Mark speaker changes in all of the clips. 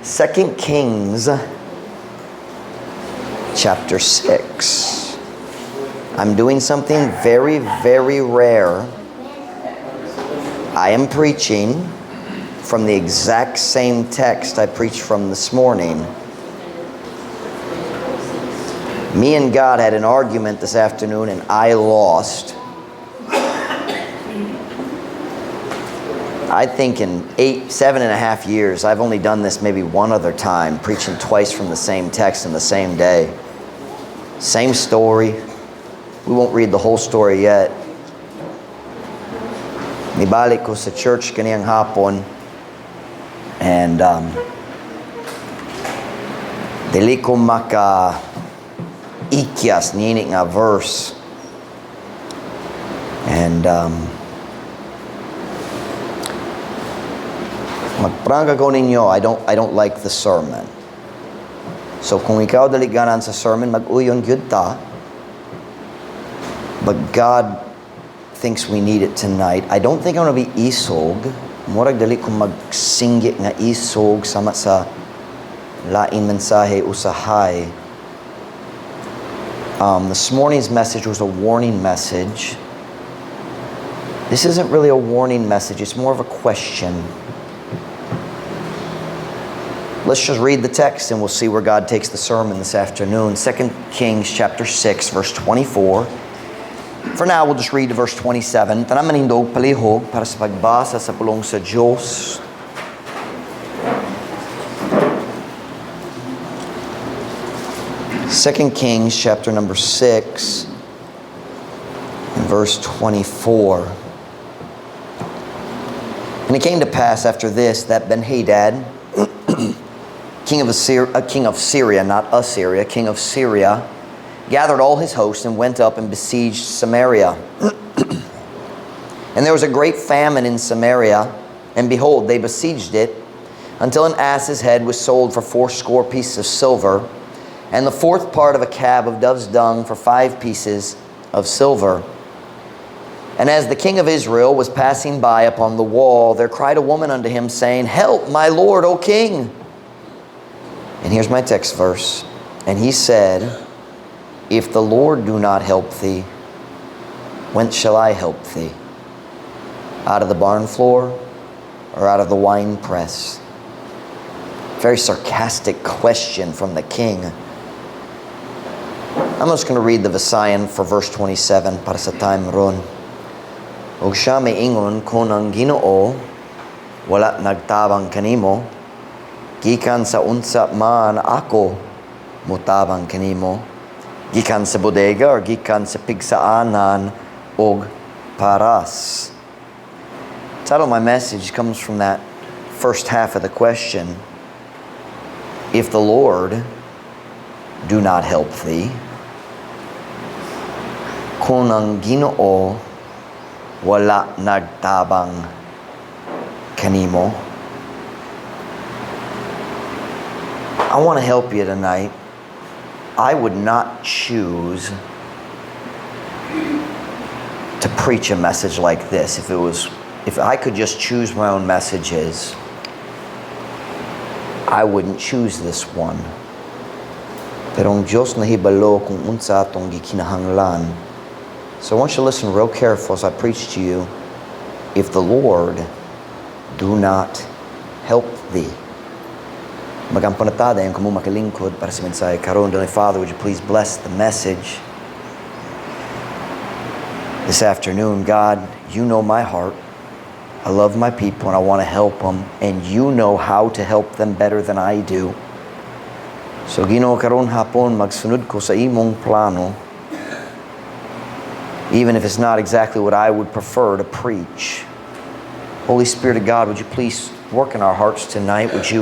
Speaker 1: 2 Kings chapter 6. I'm doing something very, very rare. I am preaching from the exact same text I preached from this morning. Me and God had an argument this afternoon and I lost. I think in 7.5 years, I've only done this maybe one other time, preaching twice from the same text in the same day. Same story. We won't read the whole story yet. Nibalik ko sa church kaniyang hapon and dili ko maka ikyas niini nga verse. And magpranga ko ninyo, I don't like the sermon. So kung ikaw daliganan sa sermon, mag-uyon gyud ta. But God thinks we need it tonight. I don't think I'm gonna be isog. Murag dali ko magsinggit nga isog sama sa lain mensahe usahay. This morning's message was a warning message. This isn't really a warning message, it's more of a question. Let's just read the text and we'll see where God takes the sermon this afternoon. 2 Kings chapter 6, verse 24. For now, we'll just read to verse 27. Tanang manindog palihog para sa pagbasa sa pulong sa Diyos. Second Kings chapter number 6 and verse 24. And it came to pass after this that Ben-Hadad, king of Syria, not Assyria, king of Syria, gathered all his host and went up and besieged Samaria. And there was a great famine in Samaria, and behold, they besieged it, until an ass's head was sold for 80 pieces of silver, and the fourth part of a cab of dove's dung for 5 pieces of silver. And as the king of Israel was passing by upon the wall, there cried a woman unto him, saying, Help, my lord, O king. And here's my text verse. And he said, If the Lord do not help thee, whence shall I help thee? Out of the barn floor or out of the wine press? Very sarcastic question from the king. I'm just going to read the Visayan for verse 27 para sa time ron. Og siya may ingon kung ang Ginoo wala nagtabang kanimo, gikan sa unsa man ako mutabang kanimo, gikan sa bodega or gikan sa pigsaanan og paras. The title of my message comes from that first half of the question. If the Lord do not help thee, kung ang Ginoo wala nagtabang kanimo. I want to help you tonight. I would not choose to preach a message like this if I could just choose my own messages. I wouldn't choose this one. Pero ang Diyos nahibalo kung unsa atong gikinahanglan. So I want you to listen real careful as I preach to you. If the Lord do not help thee. Magampanata dayon kamo makalingkod para sa mensahe karon. Dear Father, would you please bless the message this afternoon. God, you know my heart. I love my people and I want to help them, and you know how to help them better than I do. So Ginoo, karon hapon magsunod ko sa imong plano, even if it's not exactly what I would prefer to preach. Holy Spirit of God, would you please work in our hearts tonight? Would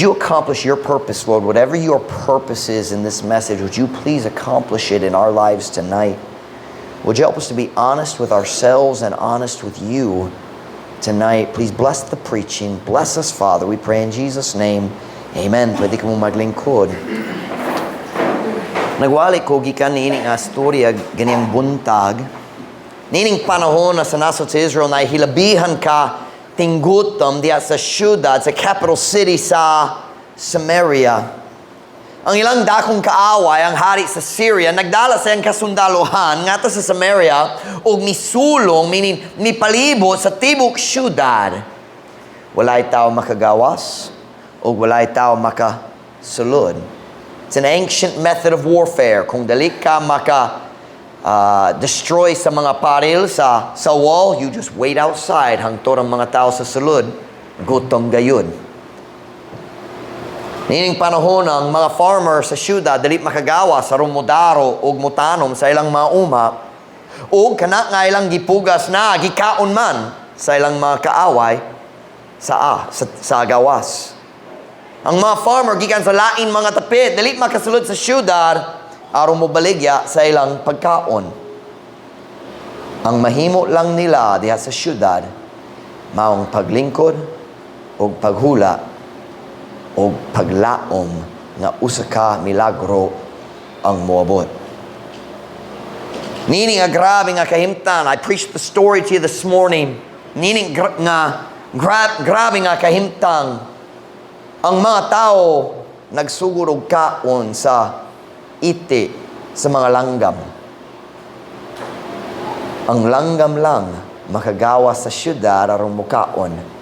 Speaker 1: you accomplish your purpose, Lord? Whatever your purpose is in this message, would you please accomplish it in our lives tonight? Would you help us to be honest with ourselves and honest with you tonight? Please bless the preaching. Bless us, Father. We pray in Jesus' name. Amen. Pwede ka mo maglingkod. Nagwali ko gikan niining astorya ganiyang buntag. Niining panahon na sa nasod sa Israel na hilabihan ka tinggutom diya sa syudad, sa capital city sa Samaria. Ang ilang dakong kaaway, ang hari sa Syria, nagdala sa iyang kasundaluhan nga sa Samaria ug misulong, meaning mipalibot sa tibok syudad. Walay tao makagawas ug walay tao makasulod. It's an ancient method of warfare. Kung dali ka destroy sa mga paril sa wall, you just wait outside hangtod ang mga tao sa sulod gutom gayud. Nining panahon ang mga farmer sa syudad dali makagawa sa rumudaro ug mutanom sa ilang mga uma ug kana nga ilang gipugas na gikaon man sa ilang mga kaaway sa gawas. Ang mga farmer gikan sa lain mga tapit dali makasulod sa syudad aron mobaligya sa ilang pagkaon. Ang mahimo lang nila diha sa syudad maong paglingkod o paghula o paglaom nga usa ka milagro ang moabot. Nining nga grabe nga kahimtan. I preached the story to you this morning. Nining grabe nga kahimtang ang mga tao nagsugod og kaon sa iti sa mga langgam. Ang langgam lang makagawa sa syudad aron mukaon.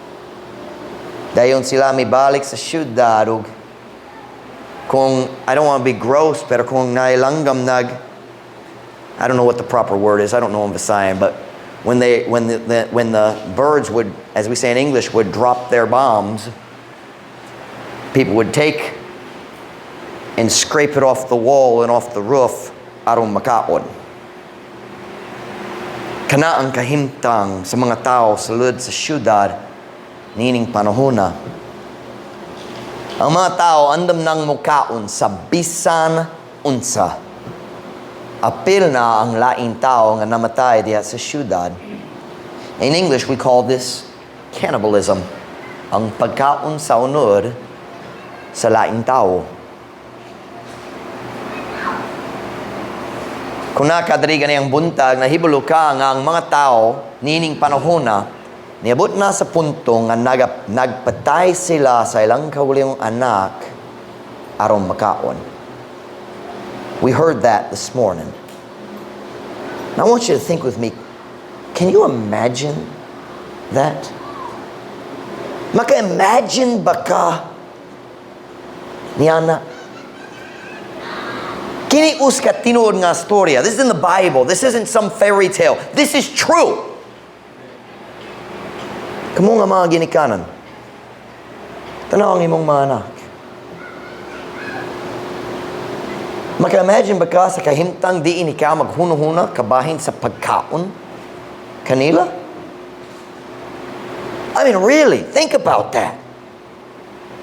Speaker 1: Dayon sila mibalik sa syudad ug kung I don't want to be gross pero kung nailanggam I don't know what the proper word is. I don't know in Visayan, but when the birds would, as we say in English, would drop their bombs, people would take and scrape it off the wall and off the roof aron makaon. Kana ang kahimtang sa mga tao sulod sa syudad nining panahona. Ang mga tao andam nang mukaon sa bisan unsa. Apil na ang laing tao nga namatay diha sa syudad. In English, we call this cannibalism. Ang pagkaon sa unod sa laing tao. Kung nakadiri ganiyang buntag, nahibalo ka nga ang mga tao nining panahona, niabot na sa punto nga nagpatay sila sa ilang kaugalingong anak aron makaon. We heard that this morning. Now I want you to think with me, can you imagine that? Maka-imagine ba ka niyana? Kini uska tinuod nga storya. This is in the Bible. This isn't some fairy tale. This is true. Kamo nga mga ginikanan. Tanaw ang imong mga anak. Maka-imagine ba ka sa kahimtang diin ikaw maghunahuna kabahin sa pagkaon kanila? I mean, really, think about that.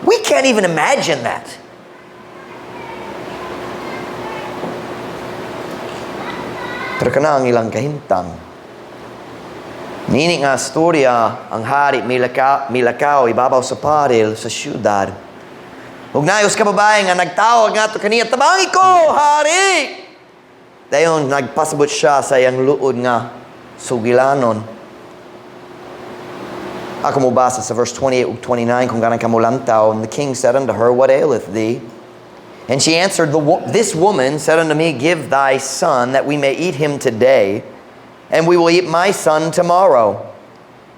Speaker 1: We can't even imagine that. Pero kana ang ilang kahimtang. Nini nga storya, ang hari milakaw ibabaw sa paril sa syudad. Ug nayos ka babae nga nagtawag nga to kaniya, tabangi ko, hari! Dayon nagpasabot siya sa iyang luod nga sugilanon. Ako mo basa sa verse 28 ug 29 kung ganang kamulantaw. And the king said unto her, What aileth thee? And she answered, This woman said unto me, Give thy son, that we may eat him today, and we will eat my son tomorrow.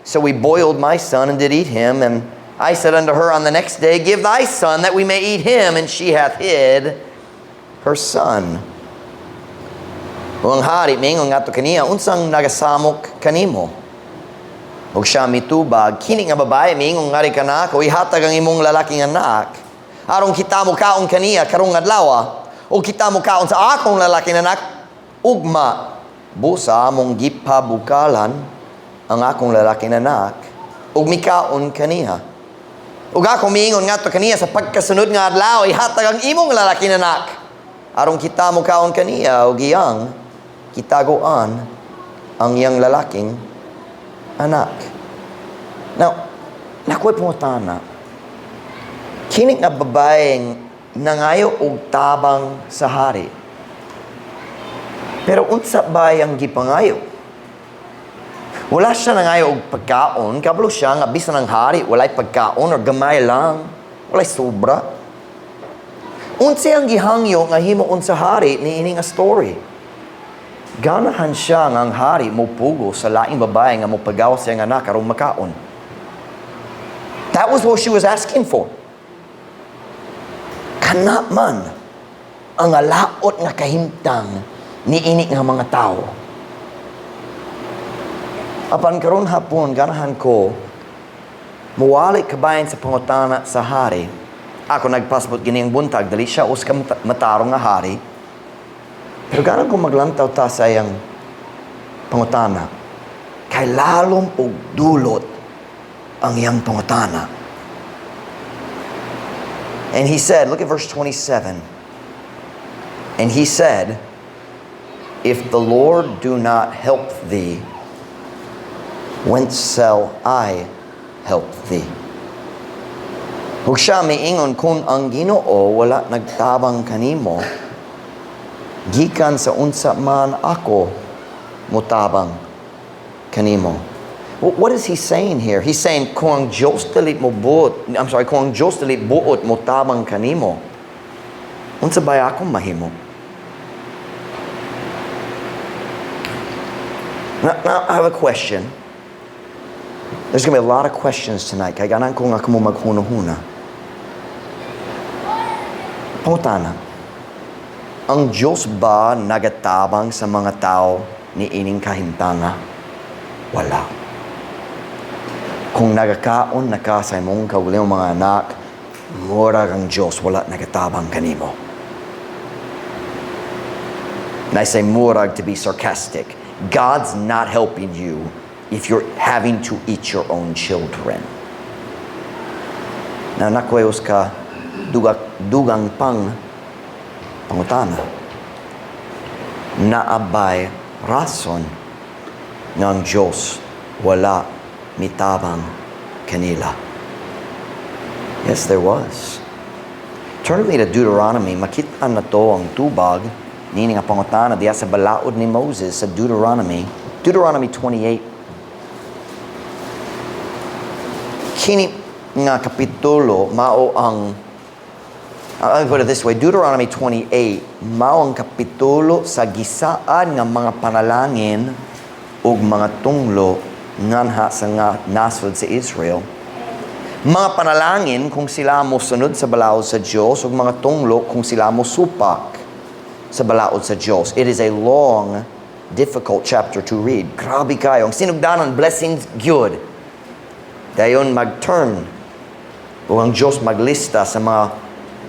Speaker 1: So we boiled my son and did eat him. And I said unto her on the next day, Give thy son, that we may eat him. And she hath hid her son. Ang hari mingon nga to kaniya, unsang nagasamok kanimo? Ug siya mitubag, kini nga babae mingon nga ri kanako, ihatag ang imong lalaking anak. Aron kita mo kaon kaniya karong adlaw, o kita mo kaon sa akong lalaking anak, ugma busa among gipabukalan ang akong lalaking anak, ug mikaon kaniya. Ug ako miingon nga to kaniya sa pagkasunod nga adlaw, ihatag ang imong lalaking anak. Aron kita mo kaon kaniya, ug iyang kitaguan ang iyang lalaking anak. Now, nakoy pumutana. Kini nga babaeng nangayo og tabang sa hari. Pero unsa ba ang gipangayo? Wala siya nangayo og pagkaon, kabalo siya nga bisan ng hari walay pagkaon or gamay lang, walay sobra. Unsa ang gihangyo nga himuon sa hari niini nga story? Ganahan siya nga ang hari mo pugo sa laing babae nga mo pagaw sa iyang anak aron makaon. That was what she was asking for. Kana man ang alaot nga kahimtang niini nga mga tao. Apan karon hapon ganahan ko muwali kabayan sa pangutana sa hari. Ako nagpasabot gining buntag dali siya us ka matarong nga hari. Pero ganahan ko maglantaw ta sa iyang pangutana. Kay lalom og dulot ang iyang pangutana. And he said, look at verse 27. And he said, if the Lord do not help thee, whence shall I help thee? Ug siya miingon kung ang Ginoo wala nagtabang kanimo, gikan sa unsa man ako mutabang kanimo. What is he saying here? He's saying kung ang Diyos dili mo buot, kung ang Diyos dili buot mutabang kanimo, unsa ba akong mahimo? Now I have a question. There's going to be a lot of questions tonight. Kaya ganan ko nga kamo maghuna-huna. Pangutana, ang Diyos ba nagatabang sa mga tao ni ining kahimtanga? Wala. Kung nagakaon na ka sa imong kaugalingong mga anak, murag ang Diyos wala nagatabang kanimo. And I say murag to be sarcastic. God's not helping you if you're having to eat your own children. Na nakwayos ka dugang pangutana. Naabay rason ng Diyos wala mitabang kanila. Yes, there was. Turn with me to Deuteronomy. Makita na to ang tubag nini nga pangutana diya sa balaod ni Moses sa Deuteronomy 28. Kini nga kapitulo mao ang I'll put it this way, Deuteronomy 28 mao ang kapitulo sa gisaan nga mga panalangin ug mga tunglo nganha sa nga nasod sa Israel. Mga panalangin kung sila mo sunod sa balaod sa Dios ug mga tunglo kung sila mo supak sa balaod sa Dios. It is a long, difficult chapter to read. Grabe kayo. Ang sinugdanan, blessings, good. Dayon mag-turn o ang Diyos maglista sa mga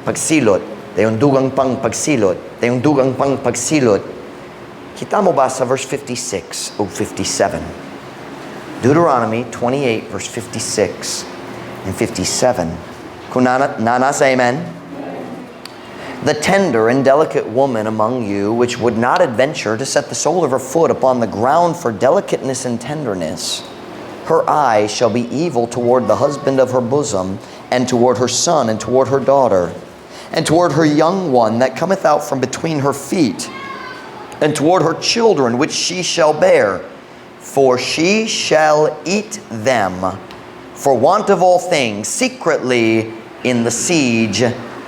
Speaker 1: pagsilot. Dayon dugang pang pagsilot. Dayon dugang pang pagsilot. Kita mo ba sa verse 56 o 57? Deuteronomy 28 verse 56 and 57. Kung nasa amen? The tender and delicate woman among you, which would not adventure to set the sole of her foot upon the ground for delicateness and tenderness, her eye shall be evil toward the husband of her bosom, and toward her son, and toward her daughter, and toward her young one that cometh out from between her feet, and toward her children which she shall bear. For she shall eat them for want of all things, secretly in the siege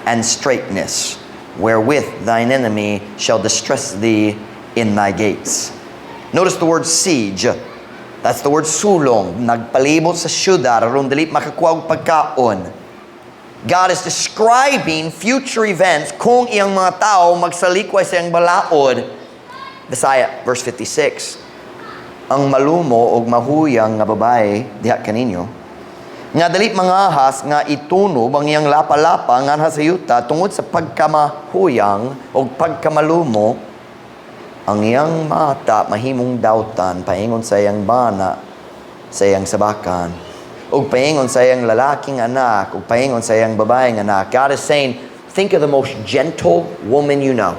Speaker 1: and straitness, wherewith thine enemy shall distress thee in thy gates. Notice the word siege. That's the word sulong. Nagpalibot sa syudad, aron dili makakuha og pagkaon. God is describing future events kung iyang mga tao magsalikway sa iyang balaod. Bisaya, verse 56. Ang malumo og mahuyang nga babae diha kaninyo, nga dali mangahas nga itunob ang iyang lapa-lapa nganha sa yuta tungod sa pagkamahuyang o pagkamalumo, ang iyang mata mahimong dawtan paingon sa iyang bana sa iyang sabakan, ug paingon sa iyang lalaking anak, ug paingon sa iyang babaeng anak. God is saying, think of the most gentle woman you know.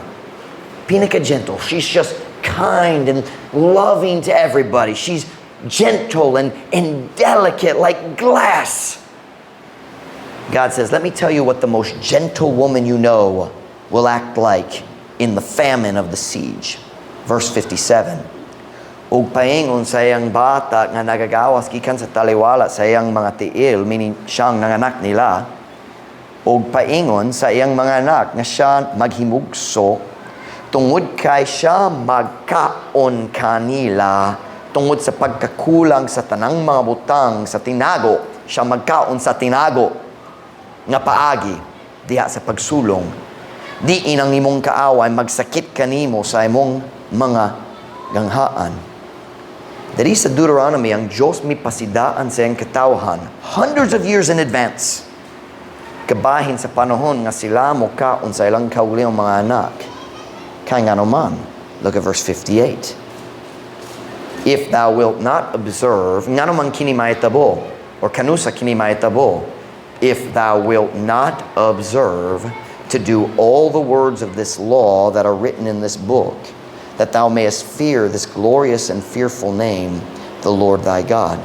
Speaker 1: Pinaka-gentle. She's just kind and loving to everybody. She's gentle and delicate like glass. God says, let me tell you what the most gentle woman you know will act like in the famine of the siege. Verse 57. ug paingon sa iyang bata nga nagagawas gikan sa taliwala sa iyang mga tiil, meaning siyang nanganak nila, ug paingon sa iyang mga anak nga siya maghimugso tungod kay siya magkaon kanila tungod sa pagkakulang sa tanang mga butang sa tinago, siya magkaon sa tinago nga paagi diha sa pagsulong. Di inang imong kaaway magsakit kanimo sa imong mga ganghaan. Dali sa Deuteronomy, ang Diyos may pasidaan sa iyang katawhan hundreds of years in advance. Kabahin sa panahon nga sila mo kaon sa ilang kauliang mga anak. Kaya nga naman, look at verse 58. If thou wilt not observe, nga naman kini mahitabo, or kanusa kini mahitabo, if thou wilt not observe to do all the words of this law that are written in this book, that thou mayest fear this glorious and fearful name, the Lord thy God.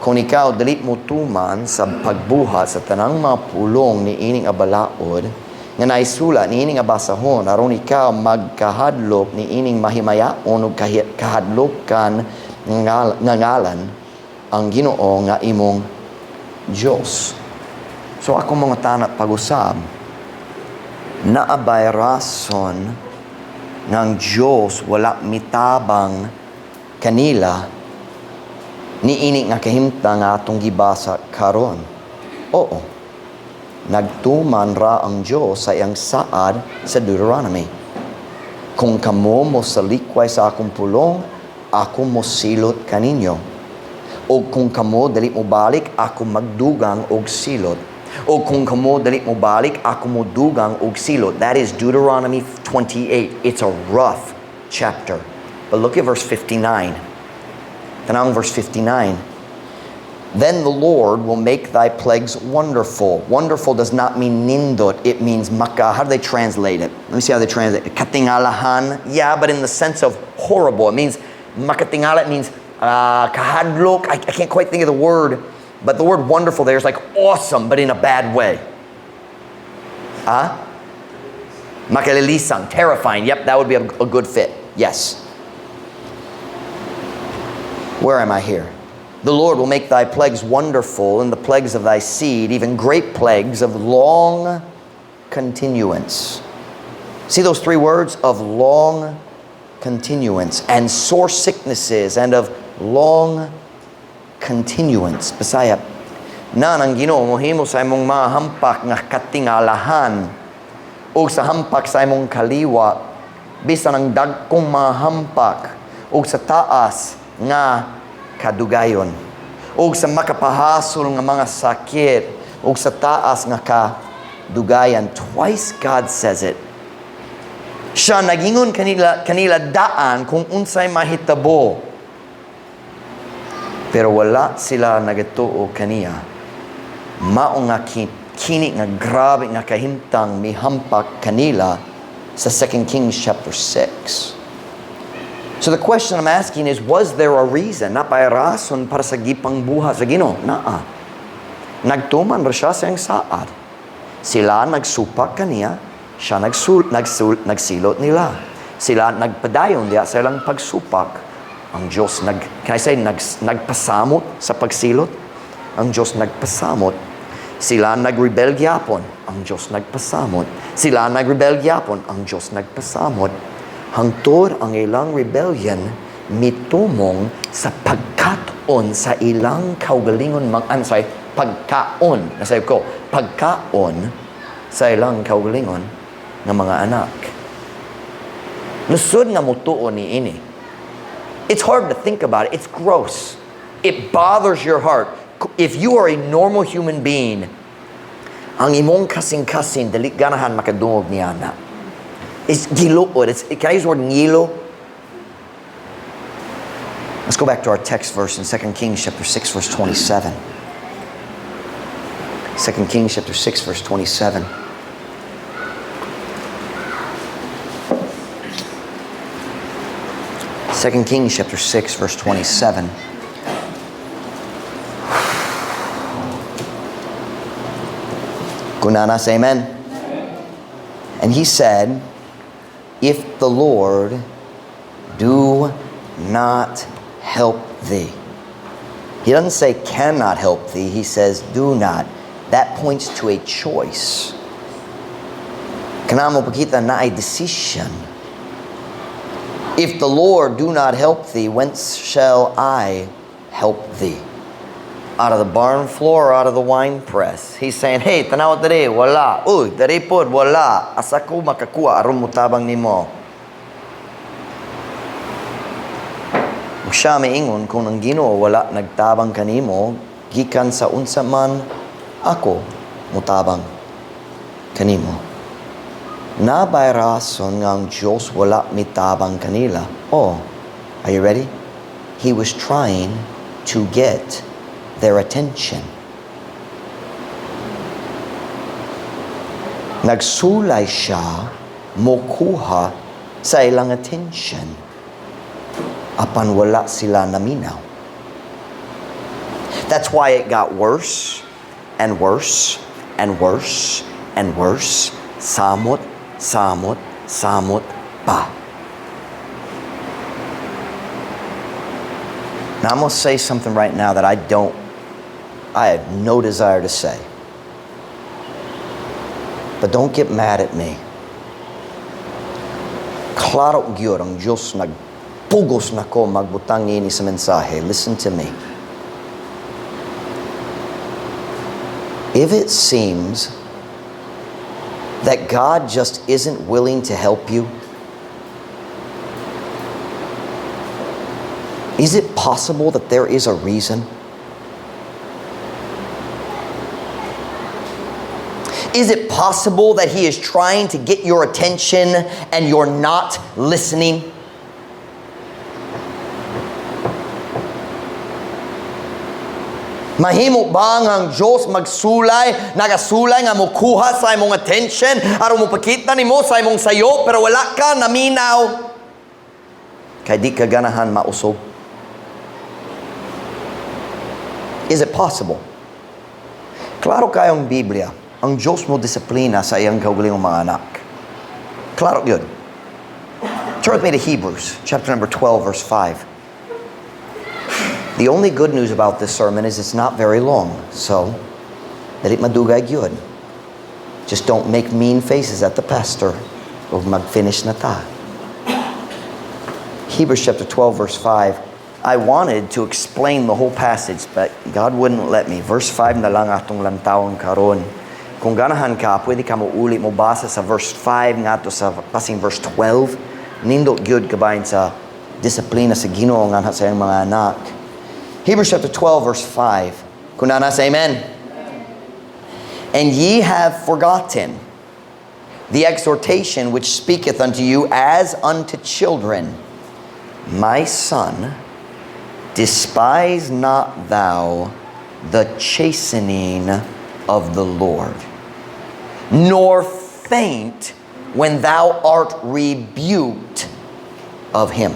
Speaker 1: Kung ikaw dalit mo tuman sa pagbuhat sa tanang mga pulong ni ining abalaod, nga naisula ni ining abasahon, aron ikaw magkahadlok ni ining mahimayaon o kahadlokan nga ngalan ang Ginoo nga imong Diyos. So ako mga tanat pag-usab, naabay rason ng Diyos wala mitabang kanila ni ini nga kahimtang nga atong gibasa karon. Oo, nagtuman ra ang Diyos sa iyang saad sa Deuteronomy. Kung kamo mo salikway sa akong pulong, ako mo silot kaninyo. O kung kamo dali mo balik, ako magdugang og silot. O kung kamo dali mo balik, ako mo dugang og silot. That is Deuteronomy 28. It's a rough chapter. But look at verse 59. Tanang verse 59. Then the Lord will make thy plagues wonderful. Wonderful does not mean nindot. It means maka. How do they translate it? Let me see how they translate it. Katingalahan. Yeah, but in the sense of horrible. It means makatingala. It means kahadlok. I can't quite think of the word. But the word wonderful there is like awesome, but in a bad way. Makalilisang. Terrifying. Yep, that would be a good fit. Yes. Where am I here? The Lord will make thy plagues wonderful, and the plagues of thy seed, even great plagues of long continuance. See those three words? Of long continuance, and sore sicknesses, and of long continuance. Bisaya, na ang Ginoo mohimo sa imong mga hampak nga katingalahan, o sa hampak sa imong kaliwa, bisan ang dagkong mga hampak, o sa taas nga kadugayon, o sa makapahasol nga mga sakit, o sa taas nga kadugayan. Twice God says it. Siya nagingon kanila daan kung unsay mahitabo, pero wala sila nagatuo kaniya. Mao nga kini nga grabe nga kahimtang mihampak kanila sa 2 Kings chapter 6. So the question I'm asking is, was there a reason? Napay rason para sa gipang buha sa Ginoo? Naa. Nagtuman ra siya sa iyang saad. Sila nagsupak kaniya, siya nagsilot nila. Sila nagpadayon diya sa ilang pagsupak. Ang Diyos nagpasamot sa pagsilot. Ang Diyos nagpasamot. Sila nagrebel gyapon. Ang Diyos nagpasamot. Sila nagrebel gyapon. Ang Diyos nagpasamot. Hangtod ang ilang rebellion mitumong sa pagkaon sa ilang kaugalingon pagkaon sa ilang kaugalingon ng mga anak. Lusod nga mutuon ni ini. It's hard to think about it. It's gross. It bothers your heart. If you are a normal human being, ang imong kasing-kasing dali ganahan makadungog niya na. It's gilood. Can I use the word ngilo? Let's go back to our text verse in 2 Kings chapter 6, verse 27. 2 Kings chapter 6, verse 27. Second Kings chapter 6, verse 27. Kunana, say amen. And he said, if the Lord do not help thee. He doesn't say cannot help thee. He says do not. That points to a choice. Kanamo pakita na ay decision. If the Lord do not help thee, whence shall I help thee? Out of the barn floor or out of the wine press? He's saying, hey, tanaw dere, wala. Uy, dere pod, wala. Asa ko makakuha aron mutabang nimo. Siya maingon kung ang Ginoo wala nagtabang kanimo gikan sa unsa man ako mutabang kanimo. Nabay rason nga ang Diyos wala mitabang kanila. Oh, are you ready? He was trying to get their attention. Nagsulay siya mokuha sa ilang attention. Apan wala sila naminaw. That's why it got worse and worse and worse and worse. Samot, samot, samot pa. Now I'm going to say something right now that I have no desire to say. But don't get mad at me. Klaro gyud ang Diyos nagpugos na ko magbutang ini sa mensahe. Listen to me. If it seems that God just isn't willing to help you, is it possible that there is a reason? Is it possible that He is trying to get your attention and you're not listening? Mahimo ba ang Diyos magsulay, nagasulay nga mukuha sa imong attention, aron mo pakita nimo sa imong sayo, pero wala ka naminaw? Kay di ka ganahan mausog. Is it possible? Klaro kayong Biblia, ang Diyos mo disiplina sa iyang kaugalingong mga anak. Klaro yun. Turn with me to Hebrews, chapter number 12, verse 5. The only good news about this sermon is it's not very long. So, dali madugay gyud. Just don't make mean faces at the pastor. O mag-finish na ta. Hebrews chapter 12, verse 5. I wanted to explain the whole passage, but God wouldn't let me. Verse 5 na lang atong lantawon karon. Kung ganahan ka, pwede ka mo uli mo basa sa verse 5 nga to sa passing verse 12. Nindot gyud kabayin sa disiplina sa Ginoo nga sa iyang mga anak. Hebrews chapter 12, verse 5. Kunana say amen. And ye have forgotten the exhortation which speaketh unto you as unto children. My son, despise not thou the chastening of the Lord, nor faint when thou art rebuked of Him.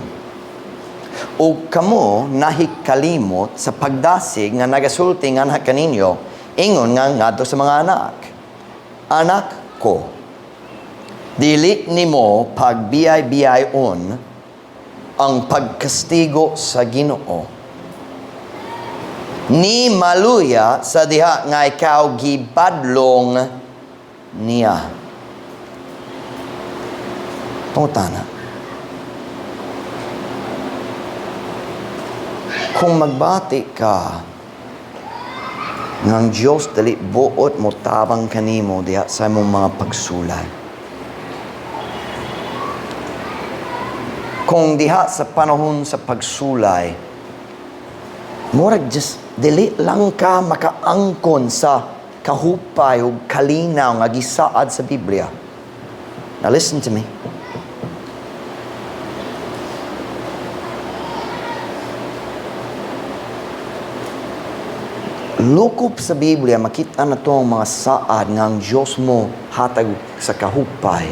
Speaker 1: O kamo nahikalimot sa pagdasig nga nagasulti nga anak kaninyo, ingon nga ngadto sa mga anak. Anak ko, dili nimo pagbiyay-biyayon ang pagkastigo sa Ginoo. Ni maluya sa diha nga ikaw gibadlong niya. Pangutana. Kung magbati ka ng Diyos dali buot mo tabang kanimo diha sa imong mga pagsulay. Kung diha sa panahon sa pagsulay, murag just dili lang ka makaangkon sa kahupay o kalinaw nga gisaad sa Biblia. Now listen to me. Lukop sa Biblia, makita na to ang mga saad nga ang Diyos mo hatag sa kahupay.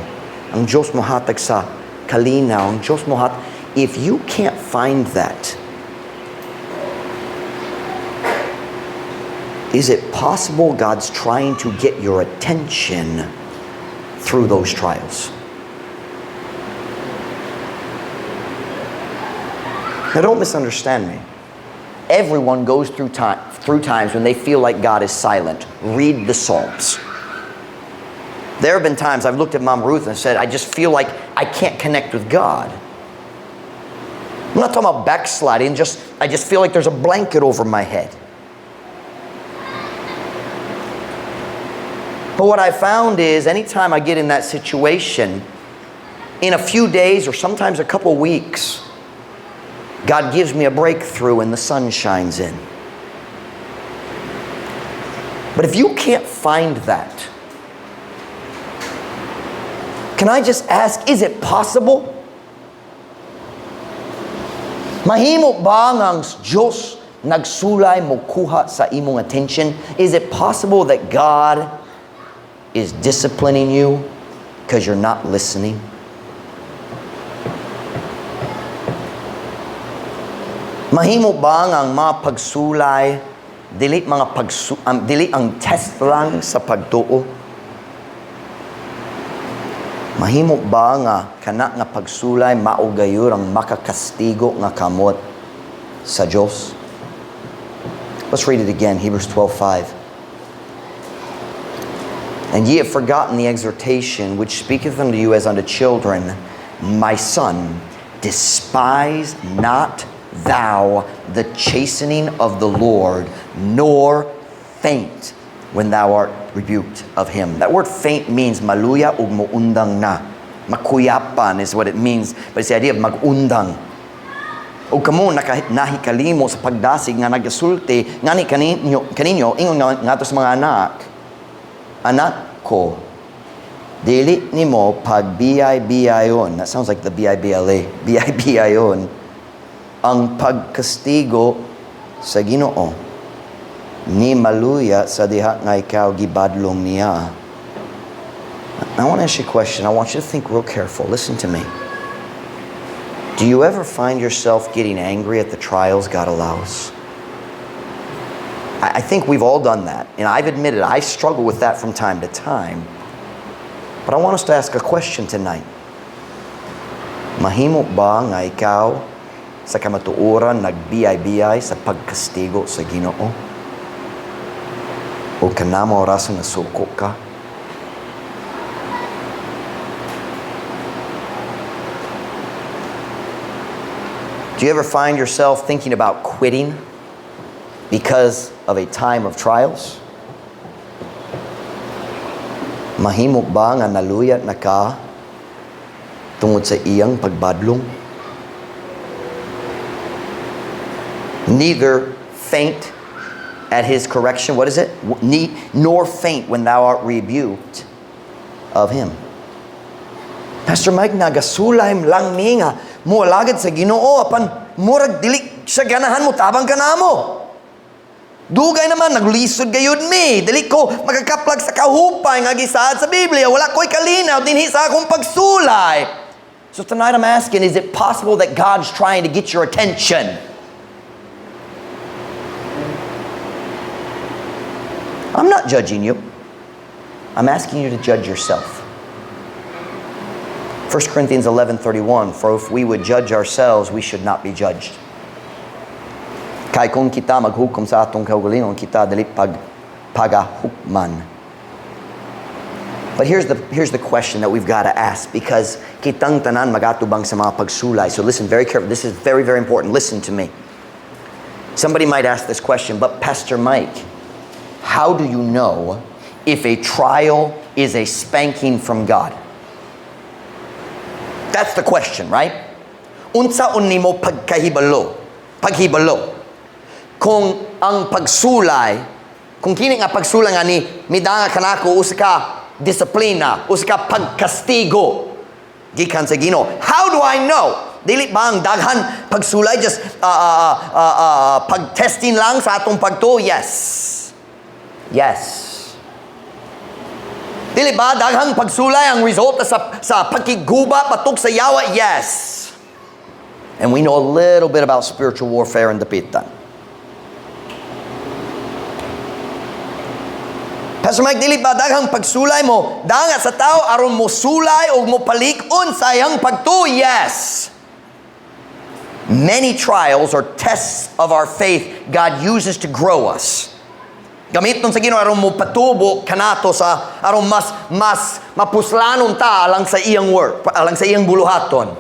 Speaker 1: Ang Diyos mo hatag sa kalinaw. Ang Diyos mo hatag. If you can't find that, is it possible God's trying to get your attention through those trials? Now don't misunderstand me. Everyone goes through times when they feel like God is silent. Read the Psalms. There have been times I've looked at Mom Ruth and said, I just feel like I can't connect with God. I'm not talking about backsliding, I just feel like there's a blanket over my head. But what I found is anytime I get in that situation, in a few days or sometimes a couple weeks, God gives me a breakthrough and the sun shines in. But if you can't find that, can I just ask, is it possible? Mahimo ba ang Diyos nagsulay mo kuha sa imong attention? Is it possible that God is disciplining you because you're not listening? Mahimo ba ang mga pagsulay dili ang test lang sa pagtuo? Mahimo ba nga kana nga pagsulay mao gayud ang makakastigo nga kamot sa Dios? Let's read it again, Hebrews 12:5. And ye have forgotten the exhortation which speaketh unto you as unto children, my son, despise not thou the chastening of the Lord, nor faint when thou art rebuked of him. That word faint means maluya ug muundang na. Makuyapan is what it means, but it's the idea of magundang. O kamo nahikalimo sa pagdasig nga nagasulti ngani kaninyo ingon nga to sa mga anak ko, dili nimo pagbiyayon. That sounds like the biyayon ang pagkastigo sa Ginoo ni maluya sa diha nga ikaw gibadlong niya. I want to ask you a question. I want you to think real careful. Listen to me. Do you ever find yourself getting angry at the trials God allows? I think we've all done that. And I've admitted I struggle with that from time to time. But I want us to ask a question tonight. Mahimo ba nga ikaw sa kamatuoran nagbiyay-biyay sa pagkastigo sa Ginoo? O kanamo oras na suko ka? Do you ever find yourself thinking about quitting because of a time of trials? Mahimo ba nga naluyat na ka tungod sa iyang pagbadlong? Neither faint at his correction. What is it? Nor faint when thou art rebuked of him. Pastor Mike, nagasulay lang mi nga mo alagad sa Ginoo apan murag dili siya ganahan mo tabang kanamo. Dugay naman naglisod gayud mi. Dili ko magakaplag sa kahupay nga gisaad sa Biblia. Wala ko'y kalinaw dinhi sa akong pagsulay. So tonight I'm asking, is it possible that God's trying to get your attention? I'm not judging you. I'm asking you to judge yourself. 1 Corinthians 11:31, for if we would judge ourselves, we should not be judged. Kay kung kita maghukom sa atong kaugalingon, kita dili pagahukman. But here's the question that we've got to ask, because kitang tanan magatubang sa mga pagsulay. So listen very carefully. This is very, very important. Listen to me. Somebody might ask this question, but Pastor Mike, how do you know if a trial is a spanking from God? That's the question, right? Unsaon nimo paghibalo. Kung ang pagsulay, kung kini nga pagsulay nga ni midanga kanako usa ka disiplina, usa ka pagkastigo gikan sa Ginoo. How do I know? Dili ba ang daghan pagsulay just pag-testing lang sa atong pagtuo? Yes. Dili ba daghang pagsulay ang resulta sa pagkiguba patok sa yawa? Yes. And we know a little bit about spiritual warfare and dapitan. Pastor Mike, dili ba daghang pagsulay mo danga sa tao aron mo sulay o mo palikon sa iyang pagtuo? Yes. Many trials or tests of our faith God uses to grow us. Gamit nun sa Ginoo aron mo patubo kanato sa aron mas mapuslanon ta alang sa iyang work, alang sa iyang buluhaton.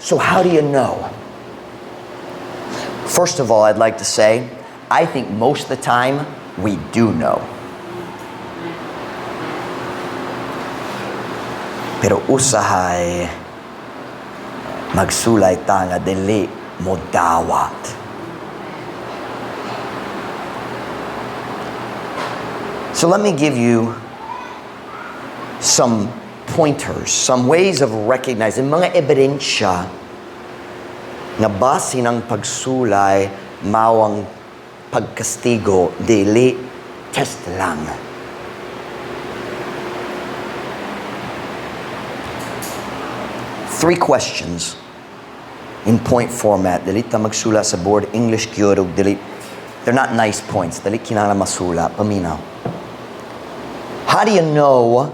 Speaker 1: So how do you know? First of all, I'd like to say, I think most of the time we do know. Pero usahay magsulay ta nga dili mo dawat. So let me give you some pointers, some ways of recognizing, mga ebidensya nga base ng pagsulay mawang pagkastigo dili test lang. Three questions in point format. Dili ta magsula sa board, English gyud ug dili. They're not nice points. Dili kinahanglan masula, paminaw. How do you know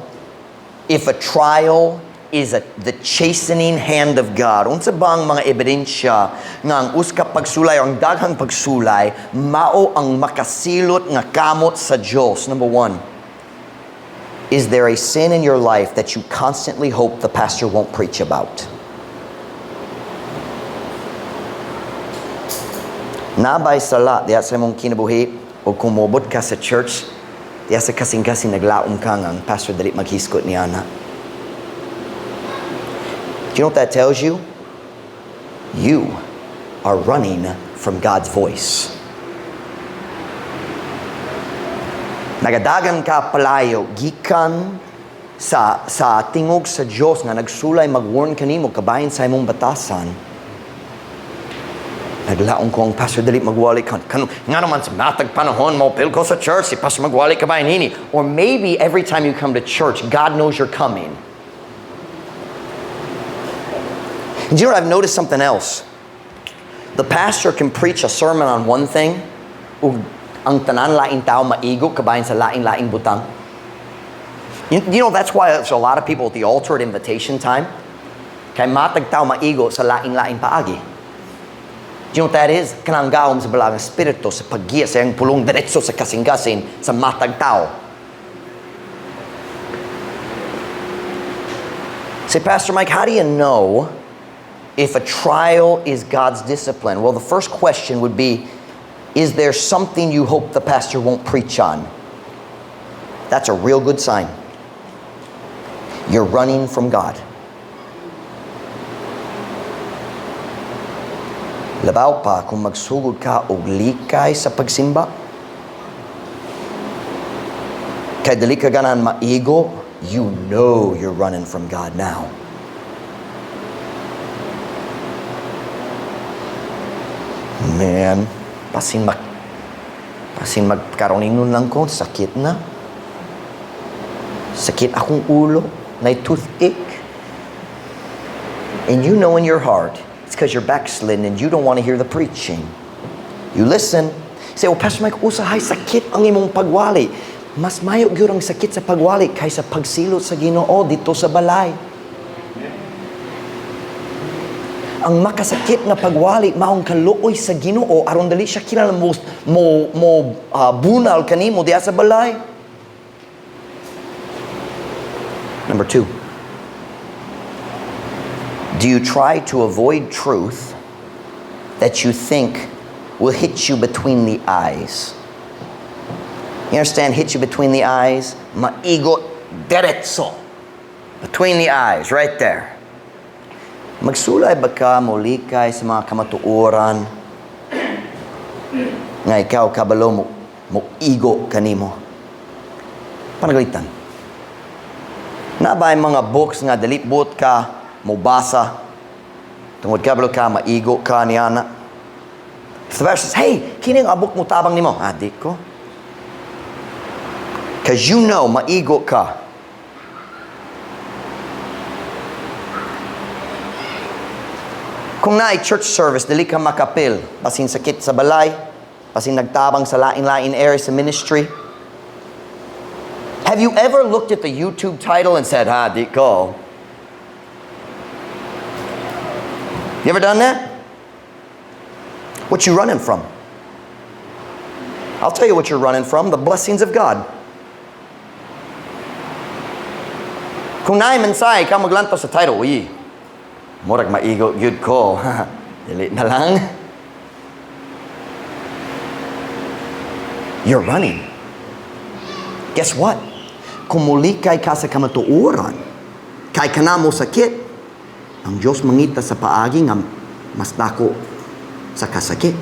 Speaker 1: if a trial is the chastening hand of God? Unsa bang mga ebidensya nga ang uska pagsulay o ang daghang pagsulay mao ang makasilot nga kamot sa Dios? Number one, is there a sin in your life that you constantly hope the pastor won't preach about? Nabay sala diya sa imong kinabuhi o kumobot ka sa church, diya sa kasing-kasing naglaom ka nga ang pastor dali maghiskot niya na. Do you know what that tells you? You are running from God's voice. Nagadagan ka palayo gikan sa tingog sa Dios nga nagsulay mag-warn kanimo kabahin sa imong batasan. Naglaong ko ang pastor dali magwali ka. Nga naman sa matag panahon mo pil ko sa church si pastor magwali kabahin nini. Or maybe every time you come to church, God knows you're coming. And you know what, I've noticed something else. The pastor can preach a sermon on one thing, ug ang tanan laing tao maigo kabahin sa laing-laing butang. You know, that's why there's a lot of people at the altar at invitation time. Kay matag tao maigo sa laing-laing paagi. Do you know what that is? Kanang gawom sa balang espiritu sa paggiya sa iyang pulong diretso sa kasing-kasing sa matag tao. Say, Pastor Mike, how do you know if a trial is God's discipline? Well, the first question would be, is there something you hope the pastor won't preach on? That's a real good sign. You're running from God. Labaw pa kung magsugod ka og likay sa pagsimba. Kay dali ka ganan maigo, you know you're running from God now. Man, pasin magkaroningon lang ko, sakit na. Sakit akong ulo, may toothache. And you know in your heart, it's because you're backslidden and you don't want to hear the preaching. You listen. Say, oh, Pastor Mike, usahay sakit ang imong pagwali. Mas mayo gyud ang sakit sa pagwali kaysa pagsilot sa Ginoo dito sa balay. Ang makasakit na pagwali maong kaluoy sa Ginoo aron dali siya kinahanglan mo bunal kanimo diha sa balay. Number 2. Do you try to avoid truth that you think will hit you between the eyes? You understand, hit you between the eyes? Maigot derecho. Between the eyes, right there. Magsulay ba ka mulikay sa mga kamatuoran nga ikaw kabalo mo igo kanimo? Panagalitan. Nabay mga books nga dalipbot ka mo basa tungod kabalo ka maigo ka niana. If the pastor says, hey, kining abok mo tabang nimo, di ko. Because you know maigo ka. Kung naay church service, dili ka makapil. Basin sakit sa balay, basin nagtabang sa lain-lain area sa ministry. Have you ever looked at the YouTube title and said, di ko? You ever done that? What you running from? I'll tell you what you're running from, the blessings of God. Kung naay mensay ka maglanto sa title, uy, murag maigo yun ko. Dili na lang. You're running. Guess what? Kung muli kay ka sa kamatuoran, kay ka na mo sakit, ang Diyos mangita sa paagi nga mas dako sa kasakit.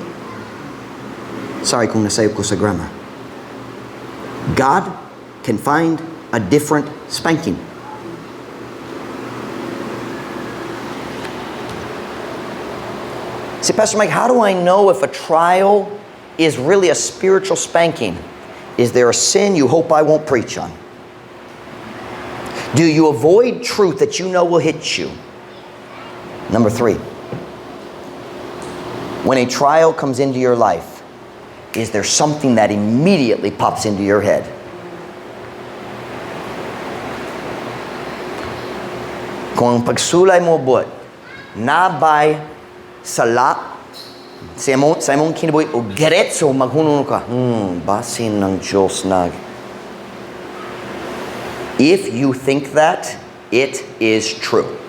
Speaker 1: Sorry kung nasayop ko sa grammar. God can find a different spanking. See, Pastor Mike, how do I know if a trial is really a spiritual spanking? Is there a sin you hope I won't preach on? Do you avoid truth that you know will hit you? Number 3. When a trial comes into your life, is there something that immediately pops into your head? Kung ang pagsulay mo buot, nabay sala, sa imong kinabuhi, o geretso, maghunong ka, basin ng Diyos nag. If you think that, it is true.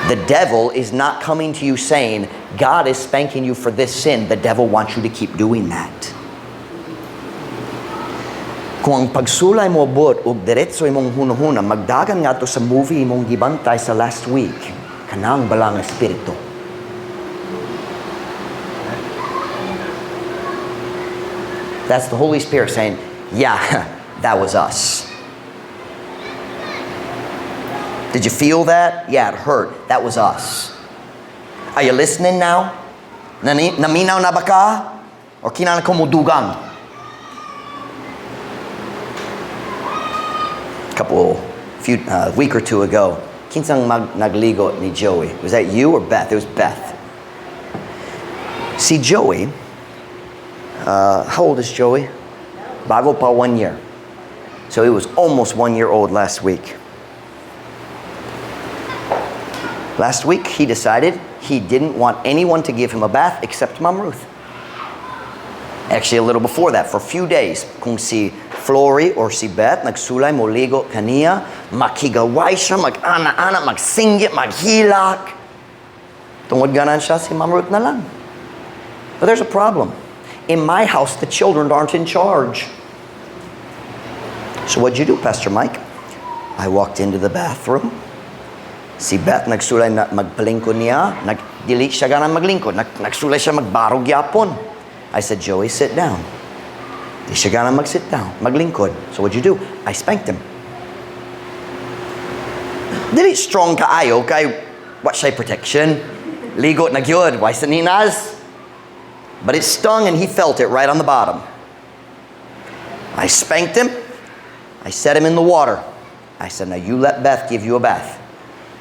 Speaker 1: The devil is not coming to you saying, God is spanking you for this sin. The devil wants you to keep doing that. Kung ang pagsulay mo buot ug diretso imong hunahuna, magdagan nga to sa movie imong gibantay sa last week, kanang balang espiritu. That's the Holy Spirit saying, yeah, that was us. Did you feel that? Yeah, it hurt. That was us. Are you listening now? Naminaw na ba ka? Or kinala ko mo dugang? Week or two ago, kinsang nagligo ni Joey. Was that you or Beth? It was Beth. See, Joey, how old is Joey? Bago pa 1 year. So he was almost 1 year old last week. Last week, he decided he didn't want anyone to give him a bath except Mom Ruth. Actually, a little before that, for a few days, kung si Flory or si Beth nagsulay mo ligo kaniya, makigaway siya, mag-ana-ana, magsinggit, maghilak. Tungod ganan siya, si Mom Ruth na lang. But there's a problem. In my house, the children aren't in charge. So what'd you do, Pastor Mike? I walked into the bathroom. Si Beth nagsulay na magpalingkod niya, dili siya ganang maglingkod, nagsulay siya magbarog yapon. I said, Joey, sit down. Di siya ganang mag-sit down, maglingkod. So what'd you do? I spanked him. Dili strong kaayo kay what siya protection. Ligot na gyud, why sa ninas? But it stung and he felt it right on the bottom. I spanked him. I set him in the water. I said, now you let Beth give you a bath.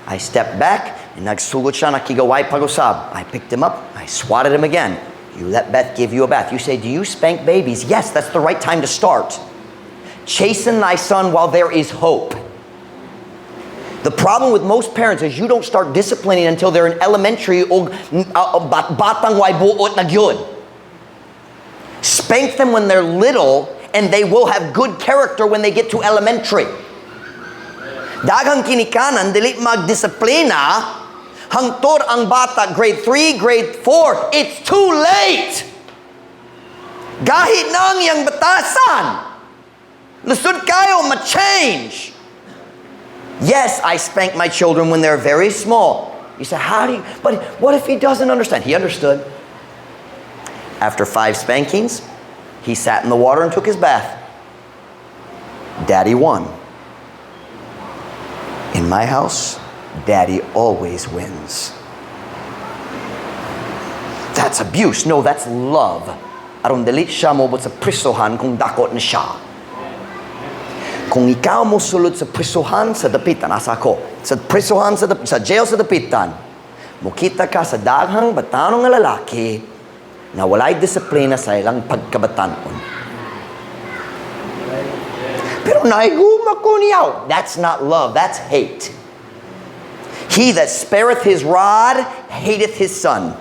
Speaker 1: I stepped back and nagsugod siya nakigaway pagusab. I picked him up. I swatted him again. You let Beth give you a bath. You say, do you spank babies? Yes, that's the right time to start. Chasten thy son while there is hope. The problem with most parents is you don't start disciplining until they're in elementary o batang way buot na gyud. Spank them when they're little and they will have good character when they get to elementary. Daghang kinikanan, dili magdisiplina, hangtod ang bata, grade 3, grade 4, it's too late. Gahit nang yang batasan. Lusod kayo, ma-change. Yes, I spank my children when they're very small. You say, how do you, but what if he doesn't understand? He understood. After 5 spankings, he sat in the water and took his bath. Daddy won. In my house, Daddy always wins. That's abuse. No, that's love. Aron dili siya mo sa prisohan kung dakot na siya. Kung ikaw mo sulod sa prisohan sa dapitan, asa ako, sa prisohan sa jail sa dapitan, mukita ka sa daghang batanong nga lalaki na walay disiplina sa ilang pagkabatanon. Pero naiguma ko niyaw. That's not love, that's hate. He that spareth his rod hateth his son.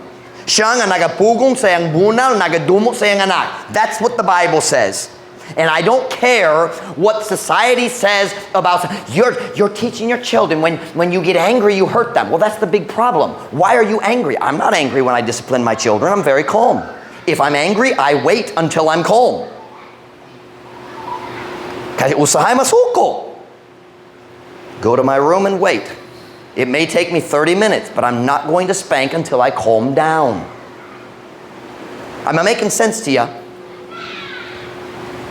Speaker 1: Siya nga nagapugong sa iyang bunal, nagadumo sa iyang anak. That's what the Bible says. And I don't care what society says about, you're teaching your children, when you get angry, you hurt them. Well, that's the big problem. Why are you angry? I'm not angry when I discipline my children. I'm very calm. If I'm angry, I wait until I'm calm. Kasi usahay masuko. Go to my room and wait. It may take me 30 minutes, but I'm not going to spank until I calm down. Am I making sense to you?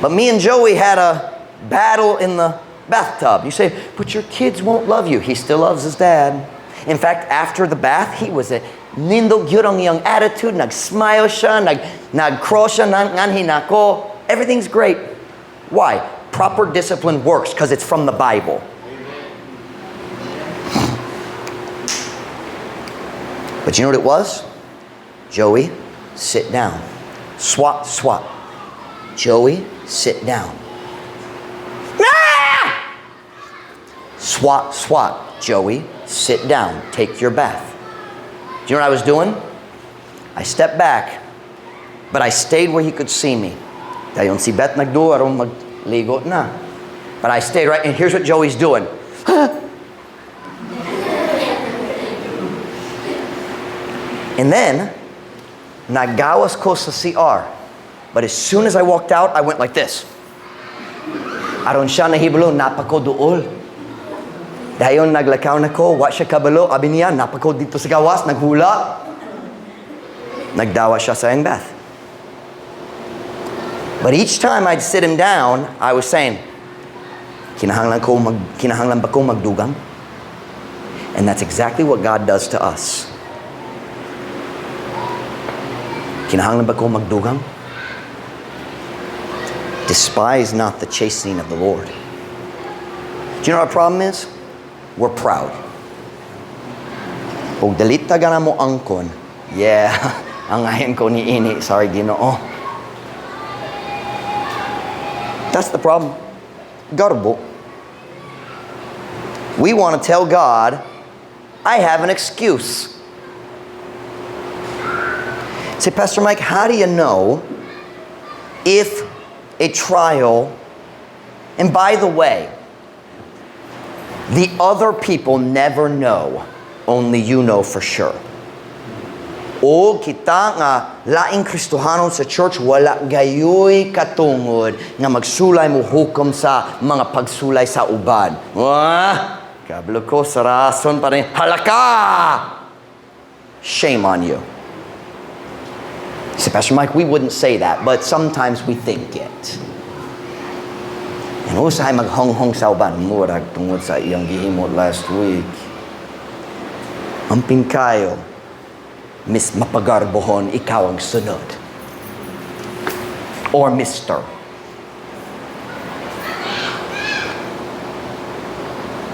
Speaker 1: But me and Joey had a battle in the bathtub. You say, but your kids won't love you. He still loves his dad. In fact, after the bath, he was a nindog gyud ang iyang attitude. Nag-smile siya, nag-cross siya, nganhi nako. Everything's great. Why? Proper discipline works because it's from the Bible. But you know what it was? Joey, sit down. Swat, swat. Joey, sit down. Ah! Swat, swat. Joey, sit down. Take your bath. Do you know what I was doing? I stepped back, but I stayed where he could see me. Dayon si Beth nagdo, aron magligo na. But I stayed right, and here's what Joey's doing. And then, nagawas ko sa CR. But as soon as I walked out, I went like this. Aron siya nahibalo, napako duol. Dayon naglakaw na ko, wa siya kabalo, abi niya, napako dito sa gawas, naghula. Nagdawa siya sa iyang bath. But each time I'd sit him down, I was saying, kinahanglan ba ko magdugang? And that's exactly what God does to us. Kinahanglan ba ko magdugang? Despise not the chastening of the Lord. Do you know what our problem is? We're proud. Pag dalita ka na mo angkon, yeah, angahin ko ni ini, sorry Ginoo. That's the problem. Garbo. We want to tell God, I have an excuse. Say, Pastor Mike, how do you know if a trial, and by the way, the other people never know, only you know for sure. O kita nga laing Kristohanon sa church, wala gayoy katungod nga magsulay mo hukom sa mga pagsulay sa uban. Wah! Kablo ko sa rason pa rin. Halaka! Shame on you. Say, Pastor Mike, we wouldn't say that, but sometimes we think it. And usahay maghonghong sa uban, murag tungod sa iyang gihimot last week. Amping kayo, Miss Mapagarbohon, ikaw ang sunod. Or Mr.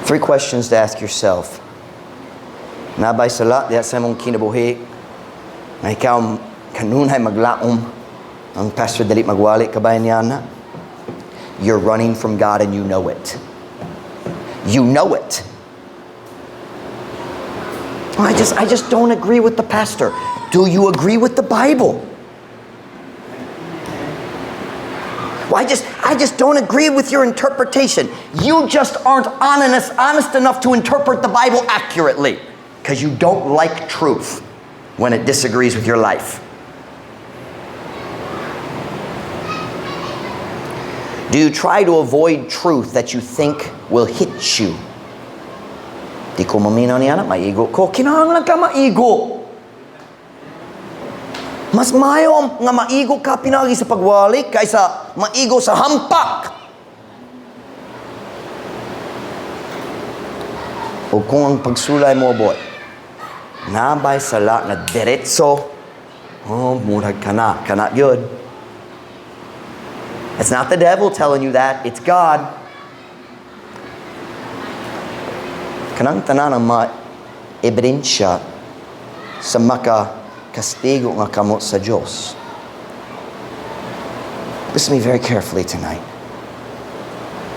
Speaker 1: 3 questions to ask yourself. Nabay salat, diya sa mong kinabuhi, na ikaw kanunay maglaom ang Pastor Dali magwali kabayan niya na. You're running from God and you know it. You know it. I just don't agree with the pastor. Do you agree with the Bible? Well, I just don't agree with your interpretation. You just aren't honest enough to interpret the Bible accurately because you don't like truth when it disagrees with your life. Do you try to avoid truth that you think will hit you? Di ko maminaw niya na, maigo ko. Kinahanglan ka maigo. Mas mayo nga maigo ka pinagi sa pagwalik kaysa maigo sa hampak. O kung ang pagsulay mo, boy, nabay sala na diretso, oh, murag ka na, not good. It's not the devil telling you that, it's God. Kanang tanan ang mga ebidensya sa maka-kastigo nga kamot sa Diyos. Listen to me very carefully tonight.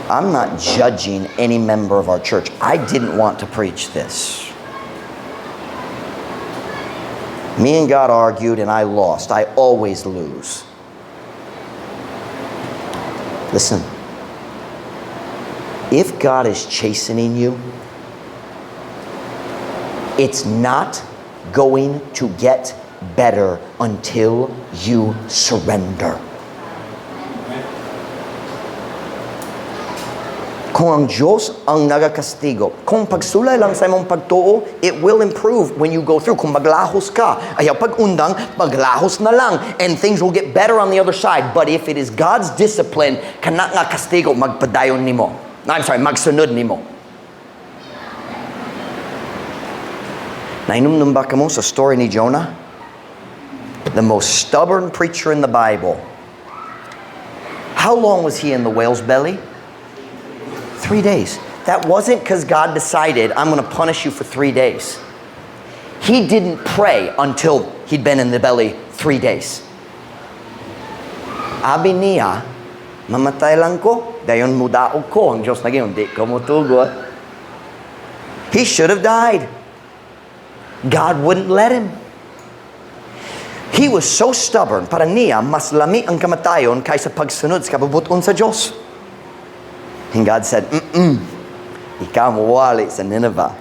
Speaker 1: I'm not judging any member of our church. I didn't want to preach this. Me and God argued and I lost. I always lose. Listen, if God is chastening you, it's not going to get better until you surrender. Kung ang Diyos ang nagakastigo, kung pagsulay lang sa imong pagtuo, it will improve when you go through. Kung maglahos ka, ayaw pag-undang, maglahos na lang, and things will get better on the other side. But if it is God's discipline, kana nga kastigo, magpadayon nimo. Magsunod nimo. Nainom ba ka mo sa story ni Jonah? The most stubborn preacher in the Bible. How long was he in the whale's belly? 3 days. That wasn't because God decided, I'm going to punish you for 3 days. He didn't pray until he'd been in the belly 3 days. Abi niya, mamatay lang ko, dayon mudaog ko. Ang Diyos na gayon, di ko mutugot. He should have died. God wouldn't let him. He was so stubborn, para niya, mas lami ang kamatayon kaysa pagsunod sa kabubuton sa Diyos. And God said, ikaw mawali sa Nineveh.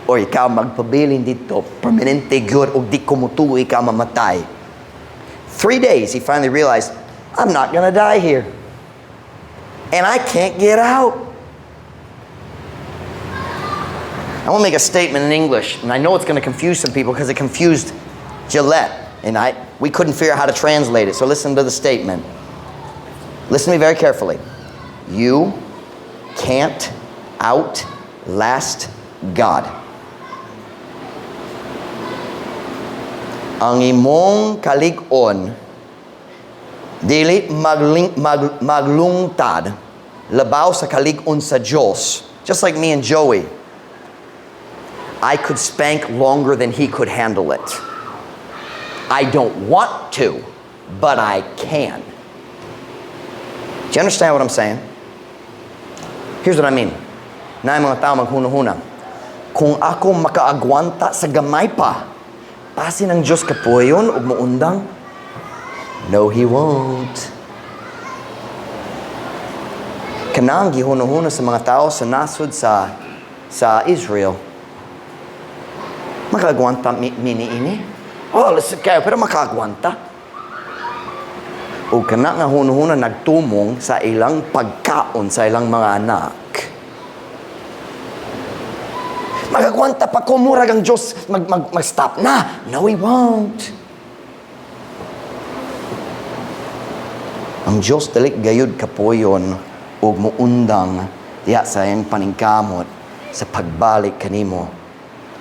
Speaker 1: O ikaw magpabilin dito, permanente good, o di kumutuo ikaw mamatay. 3 days, he finally realized, I'm not gonna die here. And I can't get out. I want to make a statement in English, and I know it's going to confuse some people because it confused Gillette, and we couldn't figure out how to translate it. So listen to the statement. Listen to me very carefully. You can't outlast God. Ang imong kalig-on dili maglungtad labaw sa kalig-on sa Diyos. Just like me and Joey. I could spank longer than he could handle it. I don't want to, but I can. Do you understand what I'm saying? Here's what I mean. Na mga tao maghuna-huna. Kung ako makaagwanta sa gamay pa, pasin ang Diyos kapuyon o muundang? No, He won't. Kanang gihuna-huna sa mga tao sa nasod sa Israel. Makaagwanta mini-ini? Oh, listen kayo, pero makaagwanta. O kana nga hunahuna nagtumong sa ilang pagkaon sa ilang mga anak. Magagwanta pa ko, murag ang Diyos mag-stop na. No, He won't. Ang Diyos dalik gayud kapoyon o muundang diya sa iyang paningkamot sa pagbalik kanimo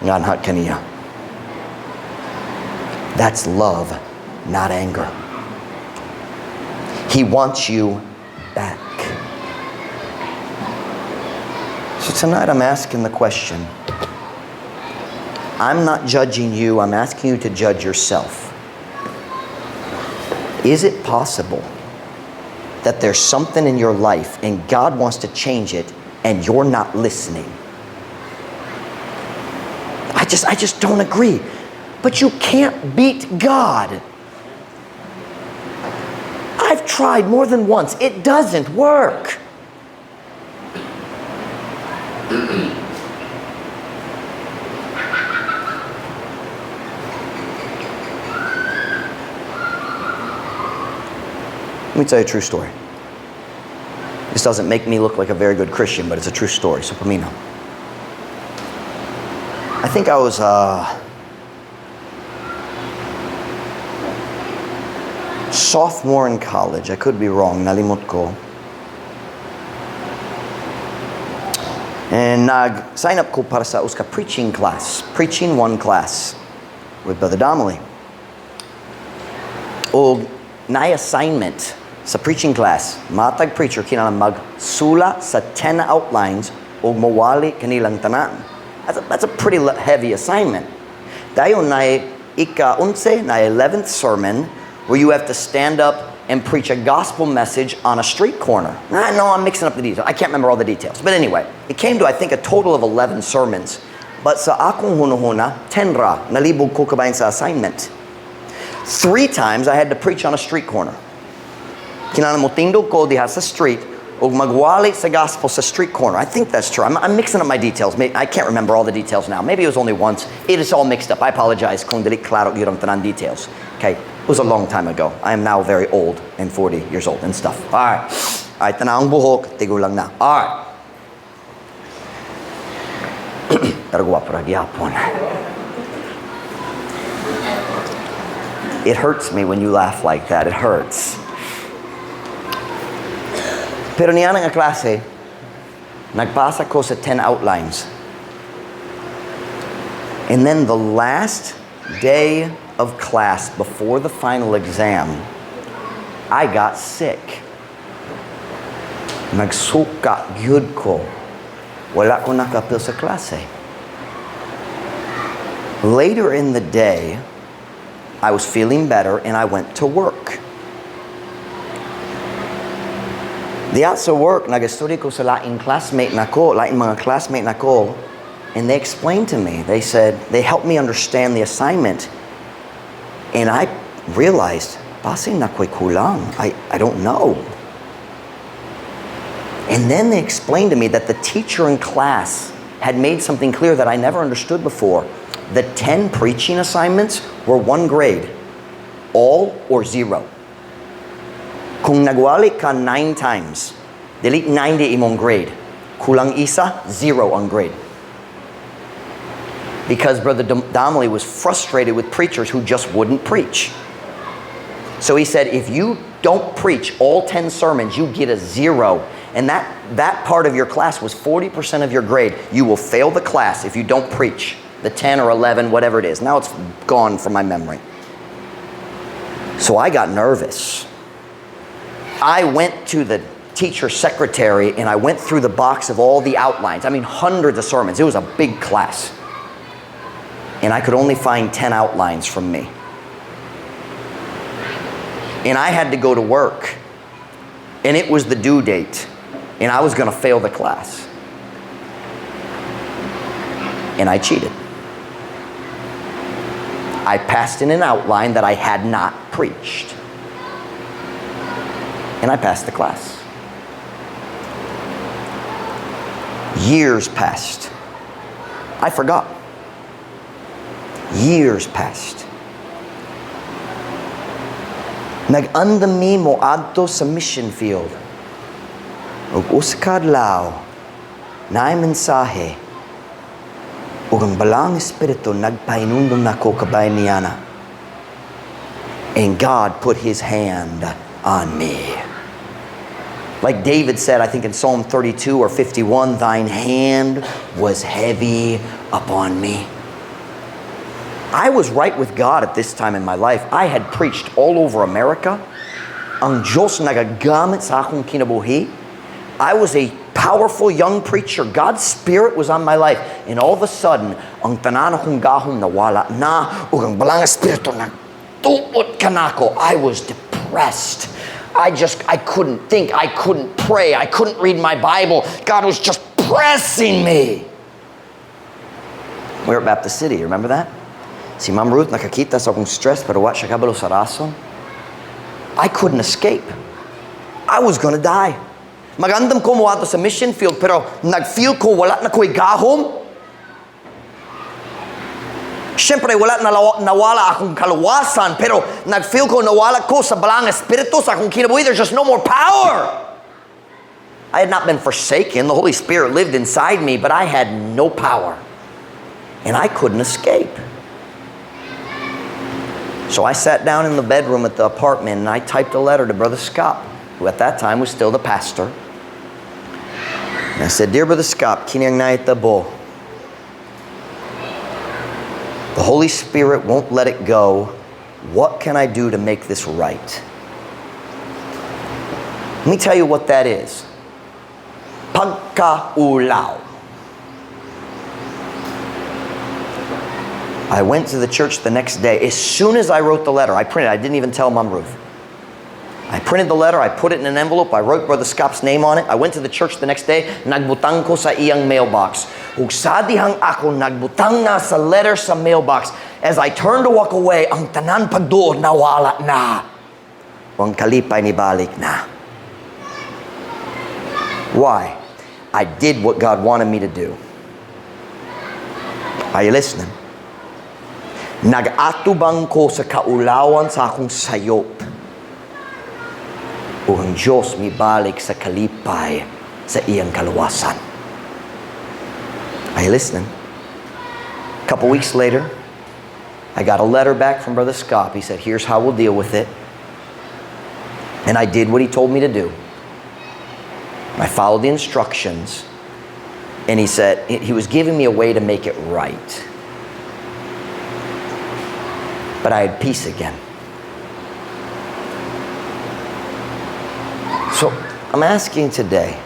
Speaker 1: nga anhat kaniya. That's love, not anger. He wants you back. So tonight I'm asking the question. I'm not judging you, I'm asking you to judge yourself. Is it possible that there's something in your life and God wants to change it and you're not listening? I just don't agree. But you can't beat God. I've tried more than once. It doesn't work. Let me tell you a true story. This doesn't make me look like a very good Christian, but it's a true story. So for me, no. I think I was sophomore in college. I could be wrong. Nalimot ko. And nag-sign up ko para sa uska preaching class. Preaching 1 class with Brother Donnelly. O na-assignment sa preaching class, matag preacher kinahanglan magsula sa 10 outlines o mawali kanilang tanan. That's a pretty heavy assignment. Dayon na ika-11 na 11th sermon where you have to stand up and preach a gospel message on a street corner. No, I'm mixing up the details. I can't remember all the details. But anyway, it came to, I think, a total of 11 sermons. But sa akong hunahuna, 10 ra, nalibog ko kabayan sa assignment. 3 times I had to preach on a street corner. Kinala mo tindog ko diha sa street, o magwali sa gospel sa street corner. I think that's true. I'm mixing up my details. I can't remember all the details now. Maybe it was only once. It is all mixed up. I apologize kung dili klaro yun ang tanan details. Okay, it was a long time ago. I am now very old and 40 years old and stuff. All right. All right, tanaong buhok, tigo lang na. All right. Pero guwapo ra gyapon. It hurts me when you laugh like that. It hurts. Pero niya nga klase, nagpasa ko sa 10 outlines. And then the last day of class before the final exam, I got sick. Nagsuka gyud ko. Wala ko nakapil sa klase. Later in the day, I was feeling better and I went to work. Diya sa work, nag-study ko sa laing classmate nako, laing mga classmate nako, and they explained to me, they said, they helped me understand the assignment, and I realized, base na ko'y kulang, I don't know. And then they explained to me that the teacher in class had made something clear that I never understood before. The 10 preaching assignments were 1 grade, all or 0. Kung nagwali ka 9 times, delete 90 imong grade. Kulang isa, 0 ang grade. Because Brother Donnelly was frustrated with preachers who just wouldn't preach. So he said, if you don't preach all 10 sermons, you get a 0. And that part of your class was 40% of your grade. You will fail the class if you don't preach the 10 or 11, whatever it is. Now it's gone from my memory. So I got nervous. I went to the teacher's secretary and I went through the box of all the outlines. I mean, hundreds of sermons. It was a big class. And I could only find 10 outlines from me. And I had to go to work. And it was the due date. And I was going to fail the class. And I cheated. I passed in an outline that I had not preached. And I passed the class. Years passed. I forgot. Years passed. Nag-andami mo adto sa mission field. Ug uskadlaw naay mensahe ug ang balang espiritu nagpainundong nako kabayan niyana. And God put His hand on me. Like David said, I think in Psalm 32 or 51, thine hand was heavy upon me. I was right with God at this time in my life. I had preached all over America. Ang Diyos nagagamit sa akong kinabuhi. I was a powerful young preacher. God's Spirit was on my life. And all of a sudden, ang tanan akong gahom nawala na, ug ang balang espiritu nagtuot kanako. I was depressed. I couldn't think, I couldn't pray, I couldn't read my Bible. God was just pressing me. We were at Baptist City, you remember that? Si Ma'am Ruth nakakita sa akong stress pero wa siya kabalo sa rason. I couldn't escape. I was gonna die. Magandam ko mo ato sa mission field pero nag-feel ko wala na ko'y gahom. Siyempre, nawala akong kaluwasan, pero nag-feel ko nawala ko sa balang espiritu sa akong kinabuhi. There's just no more power. I had not been forsaken. The Holy Spirit lived inside me, but I had no power. And I couldn't escape. So I sat down in the bedroom at the apartment and I typed a letter to Brother Scott, who at that time was still the pastor. And I said, Dear Brother Scott, kiniang naitabo. The Holy Spirit won't let it go. What can I do to make this right? Let me tell you what that is. Pagkaulaw. I went to the church the next day. As soon as I wrote the letter, I printed it. I didn't even tell Mom Ruth. I printed the letter, I put it in an envelope, I wrote Brother Scott's name on it. I went to the church the next day, nagbutang ko sa iyang mailbox. Ug sa dihang ako nagbutang na sa letter sa mailbox. As I turned to walk away, ang tanan pagduod nawala na. Ang kalipay ni balik na. Why? I did what God wanted me to do. Are you listening? Nag-atubang ko sa kaulawan sa akong sayop. O ang Diyos mi balik sa kalipay sa iyang kaluwasan. Are you listening? A couple weeks later, I got a letter back from Brother Scott. He said, here's how we'll deal with it. And I did what he told me to do. I followed the instructions. And he said, he was giving me a way to make it right. But I had peace again. So I'm asking today,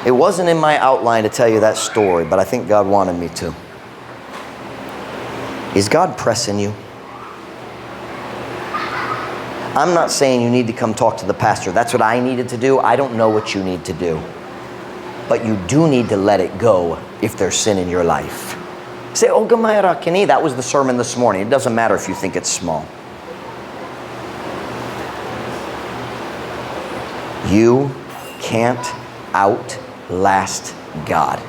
Speaker 1: it wasn't in my outline to tell you that story, but I think God wanted me to. Is God pressing you? I'm not saying you need to come talk to the pastor. That's what I needed to do. I don't know what you need to do. But you do need to let it go if there's sin in your life. Say, oh, gamayra kini. That was the sermon this morning. It doesn't matter if you think it's small. You can't outlast God.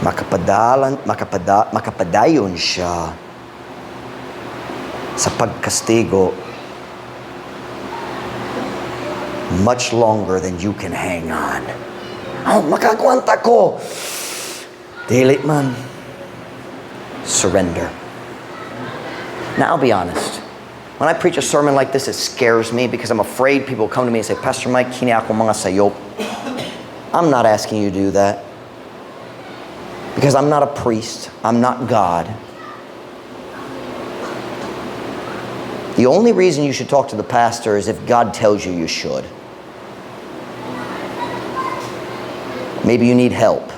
Speaker 1: Makapadayon siya sa pagkastigo much longer than you can hang on. Oh, makakwanta ko. Dili man. Surrender. Now, I'll be honest. When I preach a sermon like this, it scares me because I'm afraid people will come to me and say, Pastor Mike, kini ako mga sayop. I'm not asking you to do that. Because I'm not a priest. I'm not God. The only reason you should talk to the pastor is if God tells you you should. Maybe you need help.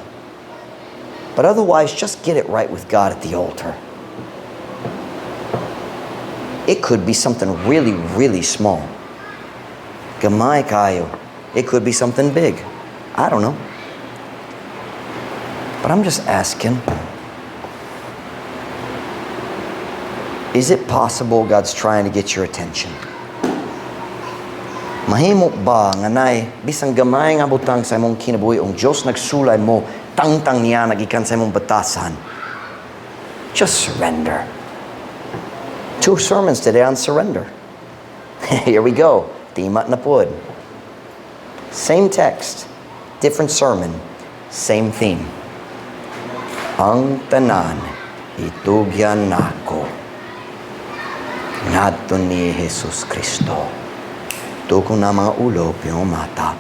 Speaker 1: But otherwise, just get it right with God at the altar. It could be something really, really small. Gamay kayo. It could be something big. I don't know. But I'm just asking, is it possible God's trying to get your attention? Mahimo ba nga nay bisang gamay nga butang sa imong kinabuhi ang Diyos nagsulay mo tangtang niya nagikan sa imong batasan? Just surrender. 2 sermons today on surrender. Here we go. Timat na pod. Same text, different sermon, same theme. Ang tanan itugyan nako ngadto ni Jesus Kristo. Tukong na mga ulo, piyong mata.